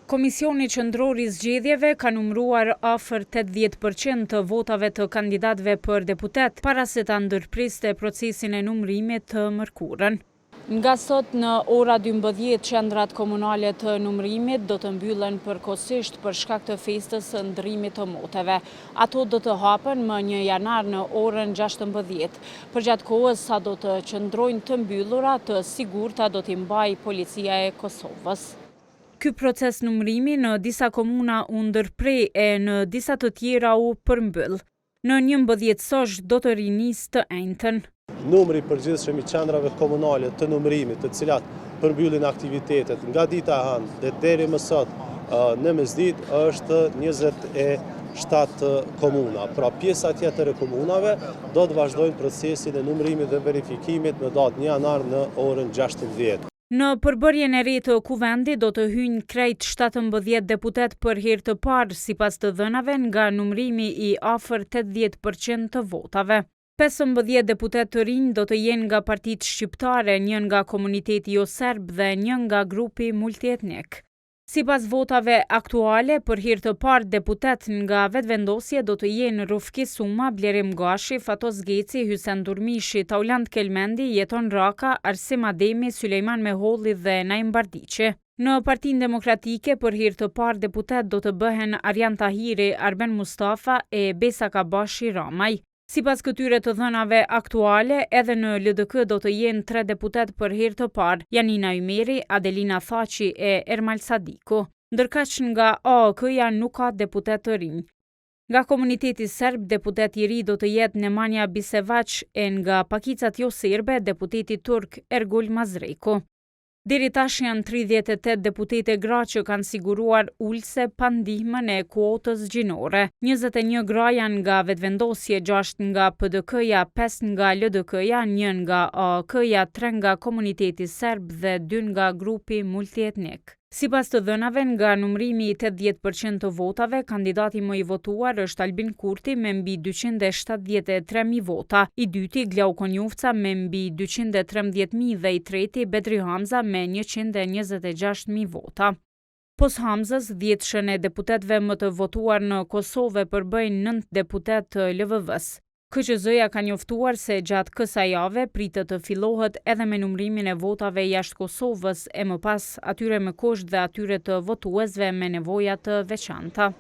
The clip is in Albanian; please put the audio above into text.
Komisioni Qendror i Zgjedhjeve ka numëruar afër 80% të votave të kandidatëve për deputet para se ta ndërpriste procesin e numërimit të mërkurën. Nga sot në ora 12 qendrat komunale të numërimit do të mbyllen përkohësisht për shkak të festës së ndërrimit të moteve. Ato do të hapen më 1 janar në orën 16. Përgjatë kohës sa do të qëndrojnë të mbyllura, të sigurta do t'i mbajë Policia e Kosovës. Ky proces numërimi në disa komuna u ndërprej e në disa të tjera u përmbyll. Në 11 sosh do të rinisë të njëjtën. Numri i përgjithshëm i qendrave komunale të numërimit, të cilat përmbyllin aktivitetet nga dita e hënë dhe deri më sot në mesditë është 27 komuna. Pra pjesa tjetër e komunave do të vazhdojnë procesin e numërimit dhe verifikimit në datë 1 janar në orën 16. Në përbërjen e re të kuvendit do të hyjnë krejt 17 deputet për herë të parë sipas të dhënave nga numërimi i afër 80% të votave. 15 deputet të rinj do të jenë nga partitë shqiptare, 1 nga komuniteti jo serb dhe 1 nga grupi multietnik. Sipas votave aktuale, për herë të parë deputet nga vetëvendosje do të jenë Rufki Suma, Blerim Gashi, Fatos Geci, Hysen Durmishi, Taulant Kelmendi, Jeton Raka, Arsim Ademi, Sulejman Meholli dhe Naim Bardiqi. Në Partinë Demokratike, për herë të parë deputet do të bëhen Arjan Tahiri, Arben Mustafa e Besa Kabashi Ramaj. Sipas këtyre të dhënave aktuale, edhe në LDK do të jenë 3 deputet për herë të parë, Janina Ymeri, Adelina Thaçi e Ermal Sadiku. Ndërkaq nga AOK-ja nuk ka deputet të rinj. Nga komuniteti serb, deputet i ri do të jetë Nemanja Bisevac e nga pakicat jo serbe, deputeti turk Ergul Mazreku. Deri tash janë 38 deputete gra që kanë siguruar ulse pa ndihmën e kuotës gjinore. 21 gra janë nga vetëvendosje, 6 nga PDK-ja, 5 nga LDK-ja, 1 nga AOK-ja, 3 nga komuniteti serb dhe 2 nga grupi multietnik. Sipas të dhënave nga numërimi i 80% të votave, kandidati më i votuar është Albin Kurti me mbi 273.000 vota, i dyti Glau Konjufca me mbi 213.000 dhe i treti Bedri Hamza me 126.000 vota. Pos Hamzës, 10 e deputetëve më të votuar në Kosovë përbëjnë 9 deputet të LVV-s. KQZ-ja ka njoftuar se gjatë kësaj jave pritet të fillohet edhe me numërimin e votave jashtë Kosovës e më pas atyre me kusht dhe atyre të votuesve me nevoja të veçanta.